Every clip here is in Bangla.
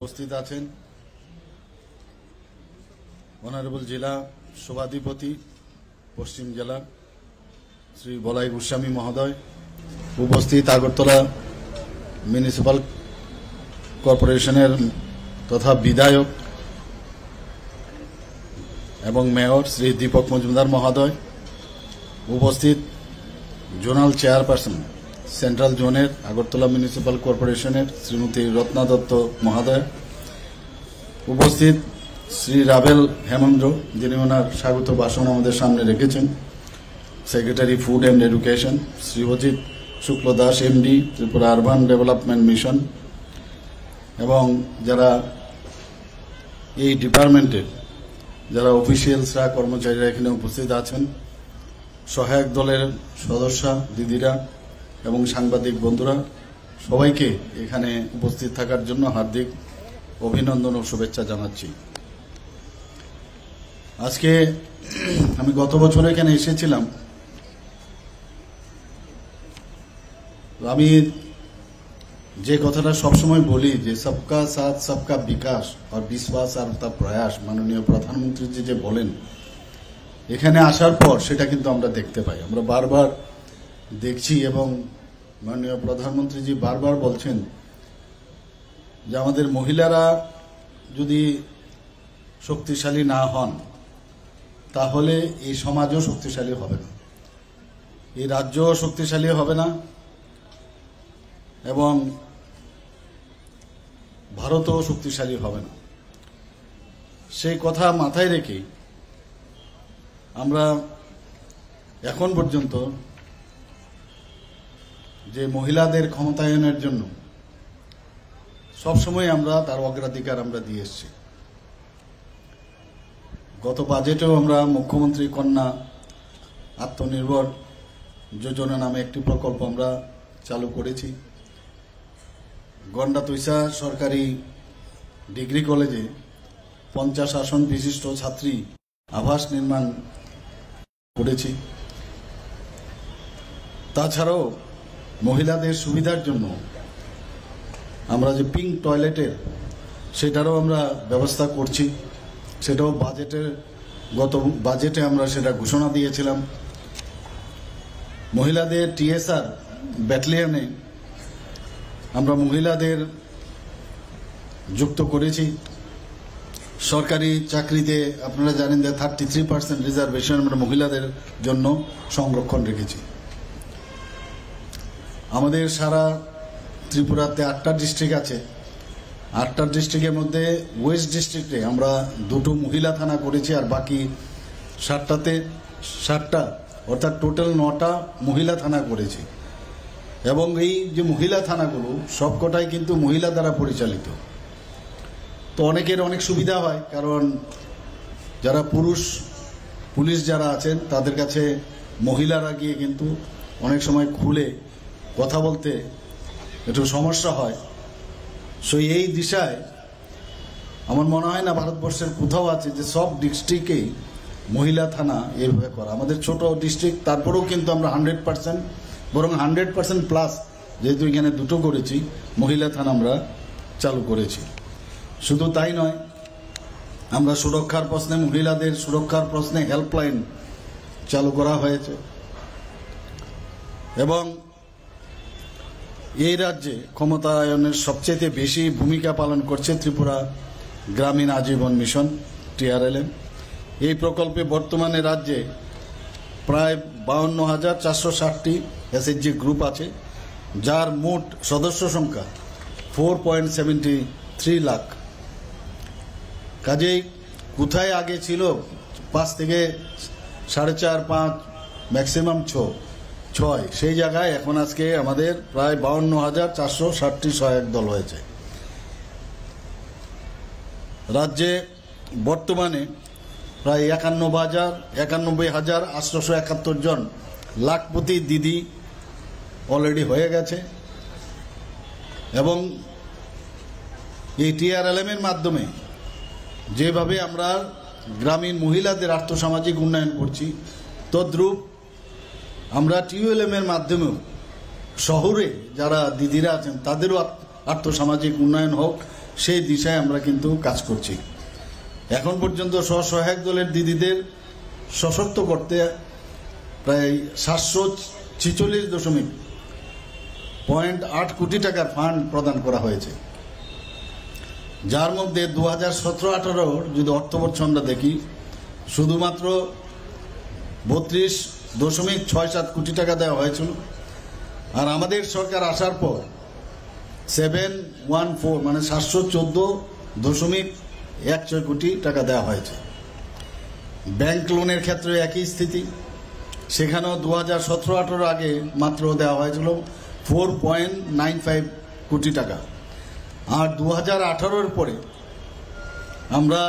উপস্থিত আছেন অনারেবল জেলা সভাধিপতি পশ্চিম জেলা শ্রী বলাই গোস্বামী মহোদয়, উপস্থিত আগরতলা মিউনিসিপাল কর্পোরেশনের তথা বিধায়ক এবং মেয়র শ্রী দীপক মজুমদার মহোদয়, উপস্থিত জোনাল চেয়ারপারসন সেন্ট্রাল জোনের আগরতলা মিউনিসিপাল কর্পোরেশনের শ্রীমতী রত্না দত্ত মহোদয়, উপস্থিত শ্রী রাভেল হেমেন্দ্র, যিনি ওনার স্বাগত ভাষণ আমাদের সামনে রেখেছেন, secretary food and education Shri Ajit Shukla Das MD Tripura urban development mission, এবং যারা এই ডিপার্টমেন্টের যারা অফিসিয়ালসরা কর্মচারীরা এখানে উপস্থিত আছেন, সহায়ক দলের সদস্য দিদিরা এবং সাংবাদিক বন্ধুরা, সবাইকে এখানে উপস্থিত থাকার জন্য হার্দিক অভিনন্দন ও শুভেচ্ছা জানাচ্ছি। আজকে আমি গত বছর এখানে এসেছিলাম। আমি যে কথাটা সবসময় বলি যে সবকা সাথ সবকা বিকাশ আর বিশ্বাস আর তা প্রয়াস, মাননীয় প্রধানমন্ত্রী যে বলেন, এখানে আসার পর সেটা কিন্তু আমরা দেখতে পাই। আমরা বারবার দেখছি এবং মাননীয় প্রধানমন্ত্রীজি বারবার বলছেন যে আমাদের মহিলারা যদি শক্তিশালী না হন তাহলে এই সমাজও শক্তিশালী হবে না, এই রাজ্যও শক্তিশালী হবে না এবং ভারতও শক্তিশালী হবে না। সেই কথা মাথায় রেখে আমরা এখন পর্যন্ত যে মহিলাদের ক্ষমতায়নের জন্য সবসময় আমরা তার অগ্রাধিকার আমরা দিয়ে এসছি। গত বাজেটেও আমরা মুখ্যমন্ত্রী কন্যা আত্মনির্ভর যোজনা নামে একটি প্রকল্প আমরা চালু করেছি। গন্ডাতুইসা সরকারি ডিগ্রি কলেজে 50 আসন বিশিষ্ট ছাত্রী আবাস নির্মাণ করেছি। তাছাড়াও মহিলাদের সুবিধার জন্য আমরা যে পিঙ্ক টয়লেটের সেটারও আমরা ব্যবস্থা করছি। সেটাও গত বাজেটে আমরা সেটা ঘোষণা দিয়েছিলাম। মহিলাদের টিএসআর ব্যাটালিয়নে আমরা মহিলাদের যুক্ত করেছি। সরকারি চাকরিতে আপনারা জানেন যে 33% রিজার্ভেশন আমরা মহিলাদের জন্য সংরক্ষণ রেখেছি। আমাদের সারা ত্রিপুরাতে 8টা ডিস্ট্রিক্ট আছে। 8টা ডিস্ট্রিক্টের মধ্যে ওয়েস্ট ডিস্ট্রিক্টে আমরা 2টো মহিলা থানা করেছি, আর বাকি 7টা অর্থাৎ টোটাল 9টা মহিলা থানা করেছি। এবং এই যে মহিলা থানাগুলো সবকটাই কিন্তু মহিলা দ্বারা পরিচালিত। তো অনেকের অনেক সুবিধা হয়, কারণ যারা পুলিশ যারা আছেন তাদের কাছে মহিলারা গিয়ে কিন্তু অনেক সময় খুলে কথা বলতে একটু সমস্যা হয়। এই দিশায় আমার মনে হয় না ভারতবর্ষের কোথাও আছে যে সব ডিস্ট্রিক্টেই মহিলা থানা এইভাবে করা। আমাদের ছোট ডিস্ট্রিক্ট, তারপরেও কিন্তু আমরা 100% বরং 100% প্লাস, যেহেতু এখানে 2টো করেছি, মহিলা থানা আমরা চালু করেছি। শুধু তাই নয়, আমরা সুরক্ষার প্রশ্নে মহিলাদের সুরক্ষার প্রশ্নে হেল্পলাইন চালু করা হয়েছে। এবং এই রাজ্যে ক্ষমতায়নের সবচেয়ে বেশি ভূমিকা পালন করছে ত্রিপুরা গ্রামীণ আজীবন মিশন TRLM। এই প্রকল্পে বর্তমানে রাজ্যে প্রায় 52,460টি SHG গ্রুপ আছে, যার মোট সদস্য সংখ্যা 4.73 লাখ। কাজেই কোথায় আগে ছিল 5 থেকে 4.5, 5 ম্যাক্সিমাম 6, সেই জায়গায় এখন আজকে আমাদের প্রায় 52,460টি সহায়ক দল হয়েছে। রাজ্যে বর্তমানে প্রায় 91,871 জন লাখপতি দিদি অলরেডি হয়ে গেছে। এবং এই TRLM এর মাধ্যমে যেভাবে আমরা গ্রামীণ মহিলাদের আর্থসামাজিক উন্নয়ন করছি, তদ্রূপ আমরা TULM এর মাধ্যমেও শহরে যারা দিদিরা আছেন তাদেরও আর্থসামাজিক উন্নয়ন হোক, সেই দিশায় আমরা কিন্তু কাজ করছি। এখন পর্যন্ত স্বসহায়ক দলের দিদিদের সশক্ত করতে প্রায় 746.8 কোটি টাকার ফান্ড প্রদান করা হয়েছে, যার মধ্যে 2017-18 যদি অর্থবর্ষ আমরা দেখি শুধুমাত্র 32.67 কোটি টাকা দেওয়া হয়েছিল। আর আমাদের সরকার আসার পর 714 মানে 714.16 কোটি টাকা দেওয়া হয়েছে। ব্যাংক লোনের ক্ষেত্রে একই স্থিতি, সেখানেও 2017-18 আগে মাত্র দেওয়া হয়েছিল 4.95 কোটি টাকা। আর 2018 পরে আমরা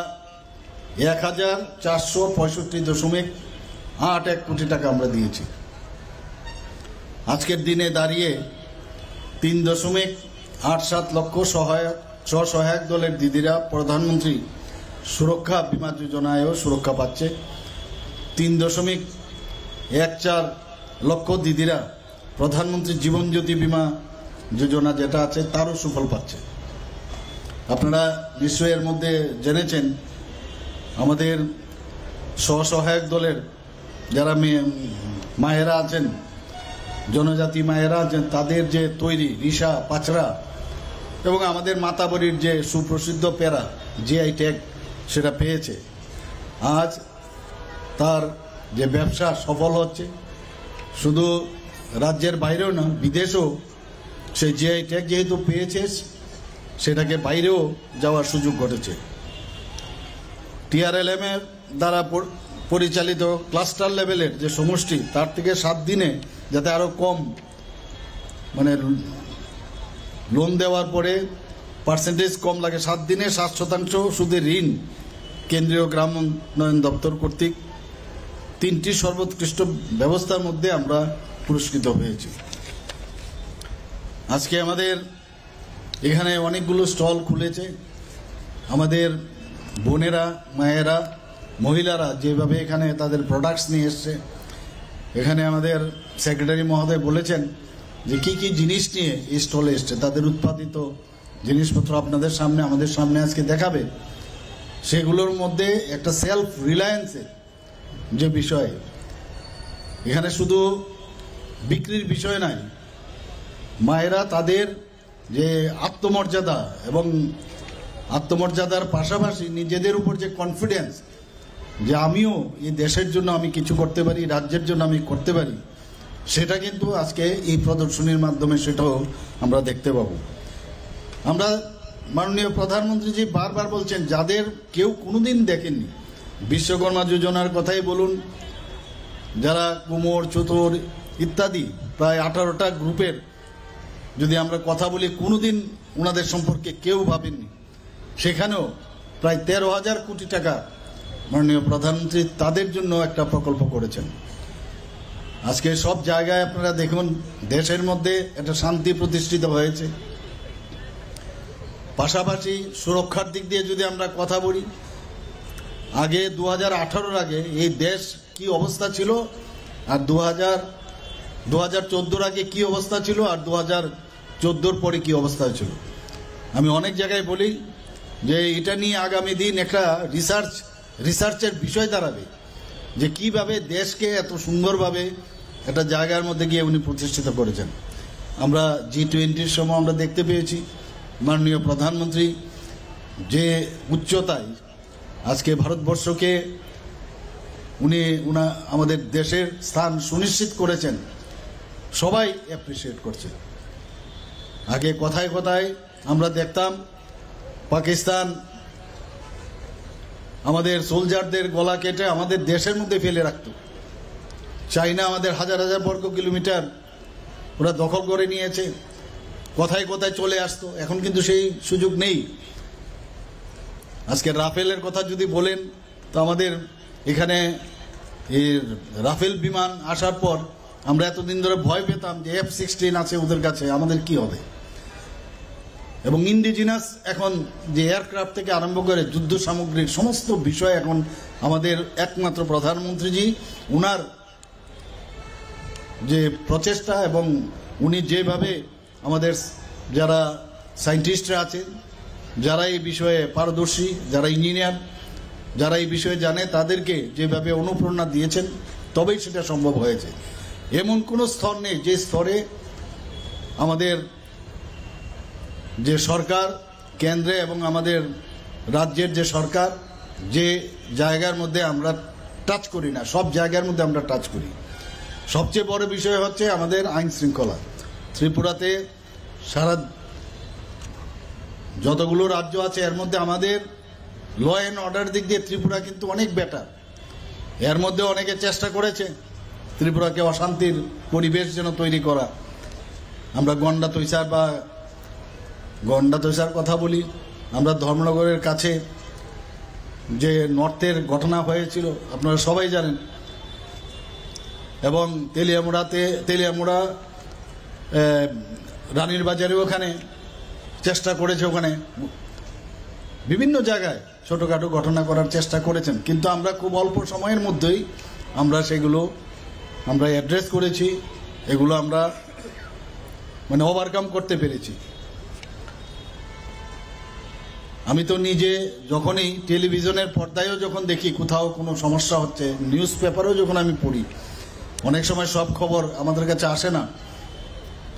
1465.81 কোটি টাকা আমরা দিয়েছি। আজকের দিনে দাঁড়িয়ে 3.87 লক্ষ স্বসহায়ক দলের দিদিরা প্রধানমন্ত্রী সুরক্ষা বিমা যোজনায়ও সুরক্ষা পাচ্ছে। 3.14 লক্ষ দিদিরা প্রধানমন্ত্রী জীবন জ্যোতি বিমা যোজনা যেটা আছে তারও সুফল পাচ্ছে। আপনারা নিশ্চয়ই এর মধ্যে জেনেছেন আমাদের স্বসহায়ক দলের যারা মায়েরা আছেন, জনজাতি মায়েরা আছেন, তাদের যে তৈরি রিসা পাচরা এবং আমাদের মাতাবরীর যে সুপ্রসিদ্ধ পেরা জিআই ট্যাগ সেটা পেয়েছে। আজ তার যে ব্যবসা সফল হচ্ছে, শুধু রাজ্যের বাইরেও না বিদেশেও সেই জিআই ট্যাগ যেহেতু পেয়েছে সেটাকে বাইরেও যাওয়ার সুযোগ ঘটেছে। TRLM এর দ্বারা পরিচালিত ক্লাস্টার লেভেলের যে সমষ্টি তার থেকে 7 দিনে যাতে আরও কম মানে লোন দেওয়ার পরে পার্সেন্টেজ কম লাগে, 7 দিনে 7% সুদের ঋণ কেন্দ্রীয় গ্রাম উন্নয়ন দপ্তর কর্তৃক 3টি সর্বোৎকৃষ্ট ব্যবস্থার মধ্যে আমরা পুরস্কৃত হয়েছি। আজকে আমাদের এখানে অনেকগুলো স্টল খুলেছে। আমাদের বোনেরা, মায়েরা, মহিলারা যেভাবে এখানে তাদের প্রোডাক্টস নিয়ে এসছে, এখানে আমাদের সেক্রেটারি মহোদয় বলেছেন যে কি কি জিনিস নিয়ে এই স্টলে এসছে, তাদের উৎপাদিত জিনিসপত্র আপনাদের সামনে আমাদের সামনে আজকে দেখাবে। সেগুলোর মধ্যে একটা সেলফ রিলায়েন্সের যে বিষয়, এখানে শুধু বিক্রির বিষয় নাই, মায়েরা তাদের যে আত্মমর্যাদা এবং আত্মমর্যাদার পাশাপাশি নিজেদের উপর যে কনফিডেন্স যে আমিও এই দেশের জন্য আমি কিছু করতে পারি, রাজ্যের জন্য আমি করতে পারি, সেটা কিন্তু আজকে এই প্রদর্শনীর মাধ্যমে সেটাও আমরা দেখতে পাবো। আমরা মাননীয় প্রধানমন্ত্রীজি বারবার বলছেন যাদের কেউ কোনোদিন দেখেননি, বিশ্বকর্মা যোজনার কথাই বলুন, যারা কুমোর, চতুর ইত্যাদি প্রায় 18টা গ্রুপের যদি আমরা কথা বলি কোনোদিন ওনাদের সম্পর্কে কেউ ভাবেননি, সেখানেও প্রায় 13,000 কোটি টাকা মাননীয় প্রধানমন্ত্রী তাদের জন্য একটা প্রকল্প করেছেন। আজকে সব জায়গায় আপনারা দেখুন দেশের মধ্যে একটা শান্তি প্রতিষ্ঠিত হয়েছে। পাশাপাশি সুরক্ষার দিক দিয়ে যদি আমরা কথা বলি, আগে 2018 আগে এই দেশ কি অবস্থা ছিল আর 2014 আগে কি অবস্থা ছিল আর 2014 পরে কি অবস্থা ছিল। আমি অনেক জায়গায় বলি যে এটা নিয়ে আগামী দিন একটা রিসার্চের বিষয় দাঁড়াবে যে কিভাবে দেশকে এত সুন্দরভাবে একটা জায়গার মধ্যে গিয়ে উনি প্রতিষ্ঠিত করেছেন। আমরা G20 সময় আমরা দেখতে পেয়েছি মাননীয় প্রধানমন্ত্রী যে উচ্চতায় আজকে ভারতবর্ষকে উনি আমাদের দেশের স্থান সুনিশ্চিত করেছেন, সবাই অ্যাপ্রিসিয়েট করছে। আগে কথায় কথায় আমরা দেখতাম পাকিস্তান আমাদের সোলজারদের গলা কেটে আমাদের দেশের মধ্যে ফেলে রাখত, চাইনা আমাদের হাজার হাজার বর্গ কিলোমিটার ওরা দখল করে নিয়েছে, কথায় কথায় চলে আসতো। এখন কিন্তু সেই সুযোগ নেই। আজকে রাফেলের কথা যদি বলেন তো আমাদের এখানে এই রাফেল বিমান আসার পর আমরা এতদিন ধরে ভয় পেতাম যে F-16 আছে ওদের কাছে, আমাদের কি হবে। এবং ইন্ডিজিনাস এখন যে এয়ারক্রাফট থেকে আরম্ভ করে যুদ্ধ সামগ্রীর সমস্ত বিষয় এখন আমাদের একমাত্র প্রধানমন্ত্রীজি উনার যে প্রচেষ্টা এবং উনি যেভাবে আমাদের যারা সায়েন্টিস্টরা আছেন যারা এই বিষয়ে পারদর্শী, যারা ইঞ্জিনিয়ার, যারা এই বিষয়ে জানে, তাদেরকে যেভাবে অনুপ্রেরণা দিয়েছেন তবেই সেটা সম্ভব হয়েছে। এমন কোনো স্তর নেই যে স্তরে আমাদের যে সরকার কেন্দ্রে এবং আমাদের রাজ্যের যে সরকার যে জায়গার মধ্যে আমরা টাচ করি না, সব জায়গার মধ্যে আমরা টাচ করি। সবচেয়ে বড় বিষয় হচ্ছে আমাদের আইন শৃঙ্খলা। ত্রিপুরাতে সারা যতগুলো রাজ্য আছে এর মধ্যে আমাদের ল অ্যান্ড অর্ডার দিক দিয়ে ত্রিপুরা কিন্তু অনেক বেটার। এর মধ্যে অনেকে চেষ্টা করেছে ত্রিপুরাকে অশান্তির পরিবেশ যেন তৈরি করা। আমরা গন্ডা তৈসার কথা বলি। আমরা ধর্মনগরের কাছে যে নর্থের ঘটনা হয়েছিল আপনারা সবাই জানেন, এবং তেলিয়ামুড়া রানীর বাজারে ওখানে চেষ্টা করেছে, ওখানে বিভিন্ন জায়গায় ছোটোখাটো ঘটনা করার চেষ্টা করেছেন, কিন্তু আমরা খুব অল্প সময়ের মধ্যেই আমরা সেগুলো অ্যাড্রেস করেছি, এগুলো আমরা ওভারকাম করতে পেরেছি। আমি তো নিজে যখনই টেলিভিশনের পর্দায়ও যখন দেখি কোথাও কোনো সমস্যা হচ্ছে, নিউজ পেপারেও যখন আমি পড়ি, অনেক সময় সব খবর আমাদের কাছে আসে না,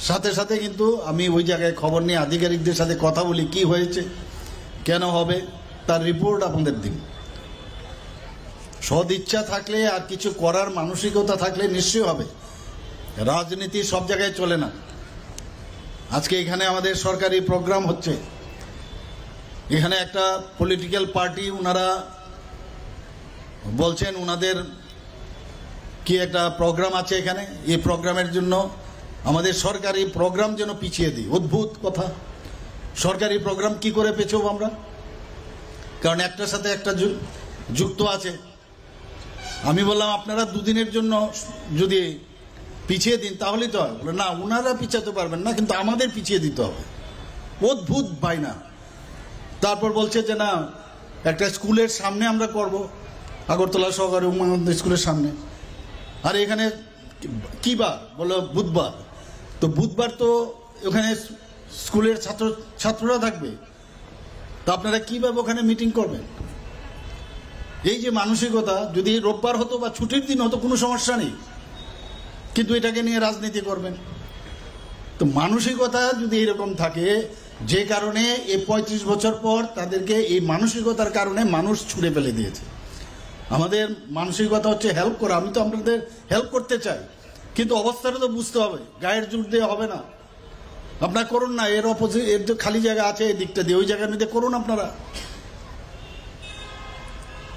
সাথে সাথে কিন্তু আমি ওই জায়গায় খবর নিয়ে আধিকারিকদের সাথে কথা বলি, কি হয়েছে, কেন হবে, তার রিপোর্ট আপনাদের দিন। সদ ইচ্ছা থাকলে আর কিছু করার মানসিকতা থাকলে নিশ্চয়ই হবে। রাজনীতি সব জায়গায় চলে না। আজকে এখানে আমাদের সরকারি প্রোগ্রাম হচ্ছে, এখানে একটা পলিটিক্যাল পার্টি ওনারা বলছেন ওনাদের কি একটা প্রোগ্রাম আছে এখানে, এই প্রোগ্রামের জন্য আমাদের সরকারি প্রোগ্রাম যেন পিছিয়ে দিই। অদ্ভুত কথা, সরকারি প্রোগ্রাম কি করে পেছব আমরা? কারণ একটার সাথে একটা যুক্ত আছে। আমি বললাম আপনারা দুদিনের জন্য যদি পিছিয়ে দিন তাহলেই তো হয়। বলে না, ওনারা পিছাতে পারবেন না, কিন্তু আমাদের পিছিয়ে দিতে হবে। অদ্ভুত বাইনা। তারপর বলছে যে না, একটা স্কুলের সামনে আমরা করব, আগরতলা সহকারী উমানন্দ স্কুলের সামনে। আর এখানে কি বার? বলো বুধবার। তো বুধবার তো ওখানে স্কুলের ছাত্ররা থাকবে, তো আপনারা কিভাবে ওখানে মিটিং করবেন? এই যে মানসিকতা, যদি রোববার হতো বা ছুটির দিন হতো কোনো সমস্যা নেই, কিন্তু এটাকে নিয়ে রাজনীতি করবেন। তো মানসিকতা যদি এরকম থাকে, যে কারণে এই 35 বছর পর তাদেরকে এই মানসিকতার কারণে মানুষ ছুঁড়ে ফেলে দিয়েছে। আমাদের মানসিকতা হচ্ছে হেল্প করা। আমি তো আপনাদের হেল্প করতে চাই, কিন্তু অবস্থাটা তো বুঝতে হবে। গায়ের জোর দিয়ে হবে না। আপনারা করুন না, এর অপোজিট, এর যে খালি জায়গা আছে এই দিকটা দিয়ে, ওই জায়গার মধ্যে করুন আপনারা।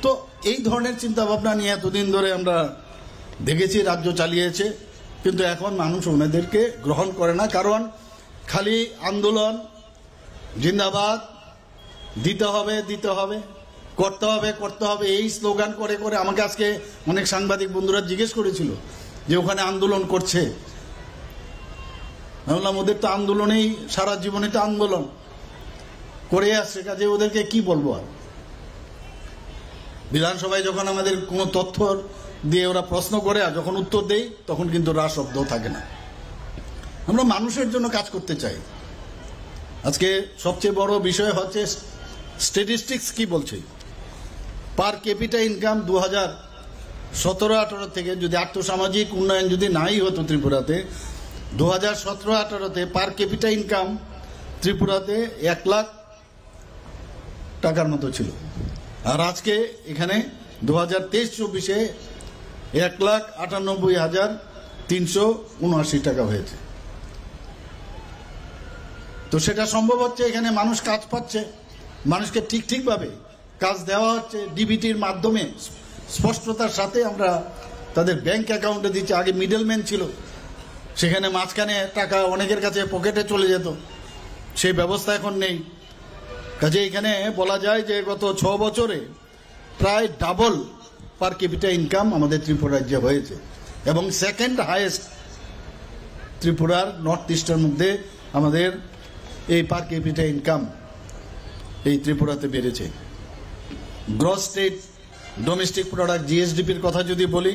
তো এই ধরনের চিন্তা ভাবনা নিয়ে এতদিন ধরে আমরা দেখেছি রাজ্য চালিয়েছে, কিন্তু এখন মানুষ ওনাদেরকে গ্রহণ করে না। কারণ খালি আন্দোলন, জিন্দাবাদ, দিতে হবে, করতে হবে, এই স্লোগান করে করে আমাকে আজকে অনেক সাংবাদিক বন্ধুরা জিজ্ঞেস করেছিল যে ওখানে আন্দোলন করছে। আমি বললাম ওদের তো আন্দোলনেই সারা জীবনে তো আন্দোলন করে আসছে, কাজে ওদেরকে কি বলবো। আর বিধানসভায় যখন আমাদের কোনো তথ্য দিয়ে ওরা প্রশ্ন করে, আর যখন উত্তর দেই তখন কিন্তু রা শব্দ থাকে না। আমরা মানুষের জন্য কাজ করতে চাই। আজকে সবচেয়ে বড় বিষয় হচ্ছে স্ট্যাটিস্টিক্স কি বলছে। পার ক্যাপিটা ইনকাম 2017-18 থেকে, যদি আর্থসামাজিক উন্নয়ন যদি নাই হতো ত্রিপুরাতে, 2017-18তে পার ক্যাপিটা ইনকাম ত্রিপুরাতে 1 লাখ টাকার মতো ছিল। আর আজকে এখানে 2023-24-এ 1,98,379 টাকা হয়েছে। তো সেটা সম্ভব হচ্ছে এখানে মানুষ কাজ পাচ্ছে, মানুষকে ঠিকভাবে কাজ দেওয়া হচ্ছে ডিবিটির মাধ্যমে, স্পষ্টতার সাথে আমরা তাদের ব্যাংক অ্যাকাউন্টে দিচ্ছি। আগে মিডলম্যান ছিল, সেখানে মাঝখানে টাকা অনেকের কাছে পকেটে চলে যেত, সেই ব্যবস্থা এখন নেই। কাজে এখানে বলা যায় যে গত 6 বছরে প্রায় ডাবল পার ক্যাপিটা ইনকাম আমাদের ত্রিপুরা রাজ্যে হয়েছে, এবং সেকেন্ড হাইয়েস্ট ত্রিপুরার নর্থ ইস্টের মধ্যে আমাদের এই পার ক্যাপিটা ইনকাম এই ত্রিপুরাতে বেড়েছে। গ্রস স্টেট ডোমেস্টিক প্রোডাক্ট জিএসডিপির কথা যদি বলি,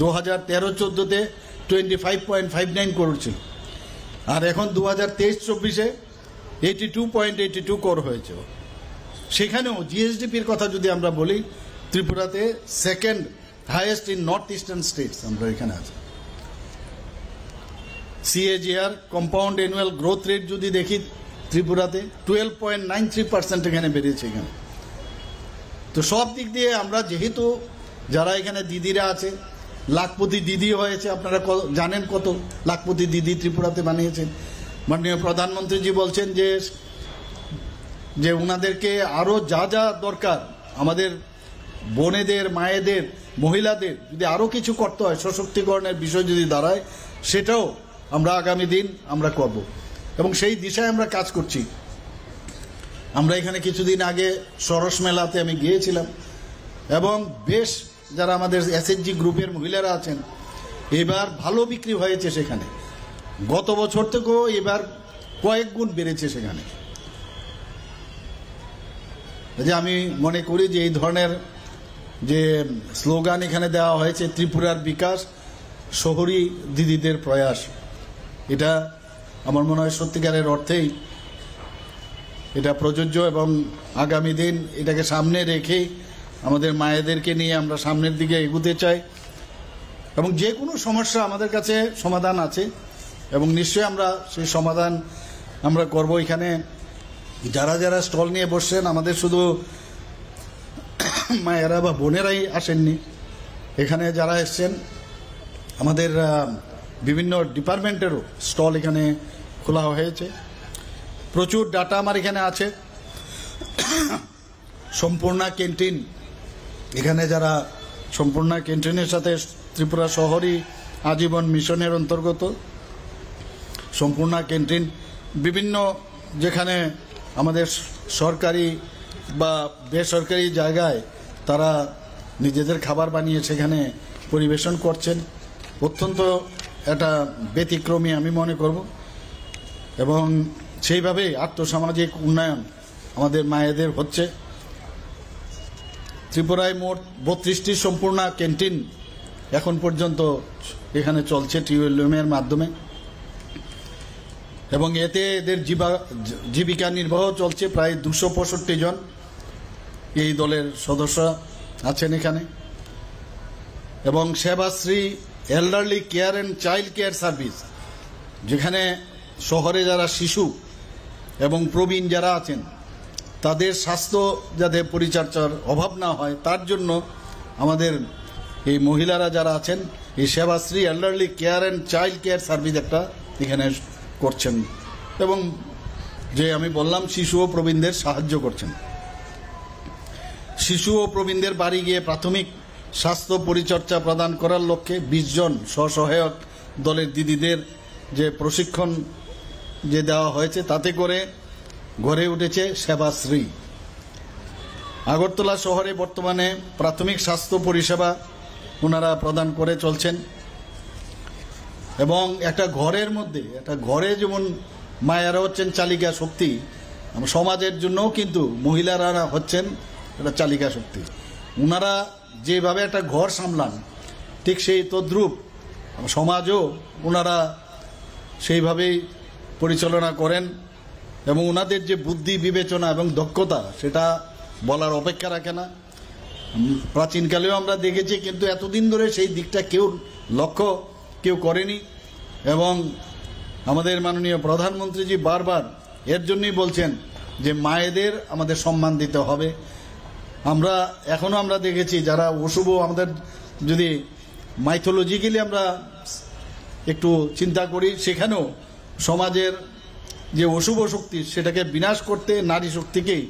2013-14-তে 25.59 করোড় ছিল, আর এখন 2023-24-এ 82.82 কোর হয়েছে। সেখানেও জিএসডিপির কথা যদি আমরা বলি, ত্রিপুরাতে second highest in north eastern states আমরা এখানে আছি। CAGR compound annual growth rate যদি দেখি ত্রিপুরাতে 12.93% এখানে বেড়েছে এখানে। তো সব দিক দিয়ে আমরা, যেহেতু যারা এখানে দিদিরা আছে, লাখপতি দিদি হয়েছে, আপনারা জানেন কত লাখপতি দিদি ত্রিপুরাতে বানিয়েছেন। মাননীয় প্রধানমন্ত্রীজি বলছেন যে উনাদেরকে আরও যা যা দরকার, আমাদের বোনেদের, মায়েদের, মহিলাদের যদি আরও কিছু করতে হয়, সশক্তিকরণের বিষয় যদি দাঁড়ায়, সেটাও আমরা আগামী দিন আমরা করব এবং সেই দিশায় আমরা কাজ করছি। আমরা এখানে কিছুদিন আগে সরস মেলাতে আমি গিয়েছিলাম এবং বেশ যারা আমাদের এসএইচজি গ্রুপের মহিলারা আছেন, এবার ভালো বিক্রি হয়েছে সেখানে। গত বছর থেকেও এবার কয়েক গুণ বেড়েছে সেখানে। যে আমি মনে করি যে এই ধরনের যে স্লোগান এখানে দেওয়া হয়েছে, ত্রিপুরার বিকাশ, শহরী দিদিদের প্রয়াস, এটা আমার মনে হয় সত্যিকারের অর্থেই এটা প্রযোজ্য এবং আগামী দিন এটাকে সামনে রেখে আমাদের মায়েদেরকে নিয়ে আমরা সামনের দিকে এগুতে চাই এবং যে কোনো সমস্যা আমাদের কাছে সমাধান আছে এবং নিশ্চয়ই আমরা সেই সমাধান আমরা করব। এখানে যারা যারা স্টল নিয়ে বসছেন, আমাদের শুধু মায়েরা বা বোনেরাই আসেননি, এখানে যারা এসছেন আমাদের বিভিন্ন ডিপার্টমেন্টেরও স্টল এখানে খোলা হয়েছে। প্রচুর ডাটা আমার এখানে আছে। সম্পূর্ণা ক্যান্টিন, এখানে যারা সম্পূর্ণা ক্যান্টিনের সাথে ত্রিপুরা শহরী আজীবন মিশনের অন্তর্গত সম্পূর্ণা ক্যান্টিন, বিভিন্ন যেখানে আমাদের সরকারি বা বেসরকারি জায়গায় তারা নিজেদের খাবার বানিয়ে সেখানে পরিবেশন করছেন, অত্যন্ত একটা ব্যতিক্রমী আমি মনে করব এবং সেইভাবেই আর্থসামাজিক উন্নয়ন আমাদের মায়েদের হচ্ছে। ত্রিপুরায় মোট 32টি সম্পূর্ণা ক্যান্টিন এখন পর্যন্ত এখানে চলছে টিউএলএমের মাধ্যমে এবং এতে এদের জীবিকা নির্বাহ চলছে। প্রায় 265 জন এই দলের সদস্য আছেন এখানে এবং Sebashree elderly care and child care service, যেখানে শহরে যারা শিশু এবং প্রবীণ যারা আছেন তাদের স্বাস্থ্য যাতে পরিচর্যার অভাব না হয় তার জন্য আমাদের এই মহিলারা যারা আছেন এই Sebashree elderly care and child care service একটা এখানে করছেন এবং যে আমি বললাম শিশু ও প্রবীণদের সাহায্য করছেন। শিশু ও প্রবীণদের বাড়ি গিয়ে প্রাথমিক স্বাস্থ্য পরিচর্যা প্রদান করার লক্ষ্যে 20 জন স্বসহায়ক দলের দিদিদের যে প্রশিক্ষণ যে দেওয়া হয়েছে, তাতে করে গড়ে উঠেছে সেবাশ্রী। আগরতলা শহরে বর্তমানে প্রাথমিক স্বাস্থ্য পরিষেবা ওনারা প্রদান করে চলছেন এবং একটা ঘরের মধ্যে, একটা ঘরে যেমন মায়েরা হচ্ছেন চালিকা শক্তি, সমাজের জন্যও কিন্তু মহিলারা হচ্ছেন একটা চালিকা শক্তি। ওনারা যেভাবে একটা ঘর সামলান ঠিক সেই তদ্রূপ সমাজও ওনারা সেইভাবেই পরিচালনা করেন এবং ওনাদের যে বুদ্ধি, বিবেচনা এবং দক্ষতা সেটা বলার অপেক্ষা রাখে না। প্রাচীনকালেও আমরা দেখেছি, কিন্তু এতদিন ধরে সেই দিকটা লক্ষ্য কেউ করেনি এবং আমাদের মাননীয় প্রধানমন্ত্রীজি বারবার এর জন্যই বলছেন যে মায়েদের আমাদের সম্মান দিতে হবে। এখনো আমরা দেখেছি যারা অশুভ, আমাদের যদি মাইথোলজিক্যালি আমরা একটু চিন্তা করি, সেখানেও সমাজের যে অশুভ শক্তি সেটাকে বিনাশ করতে নারী শক্তিকেই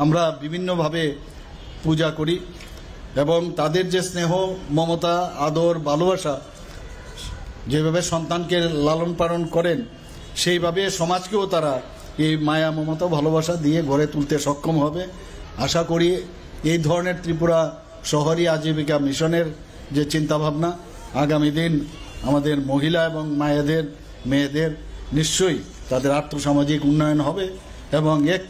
আমরা বিভিন্নভাবে পূজা করি এবং তাদের যে স্নেহ, মমতা, আদর, ভালোবাসা যেভাবে সন্তানকে লালন পালন করেন, সেইভাবে সমাজকেও তারা এই মায়া, মমতা, ভালোবাসা দিয়ে গড়ে তুলতে সক্ষম হবে। আশা করি এই ধরনের ত্রিপুরা শহরী আজীবিকা মিশনের যে চিন্তাভাবনা আগামী দিন আমাদের মহিলা এবং মেয়েদের নিশ্চয়ই তাদের আর্থসামাজিক উন্নয়ন হবে এবং এক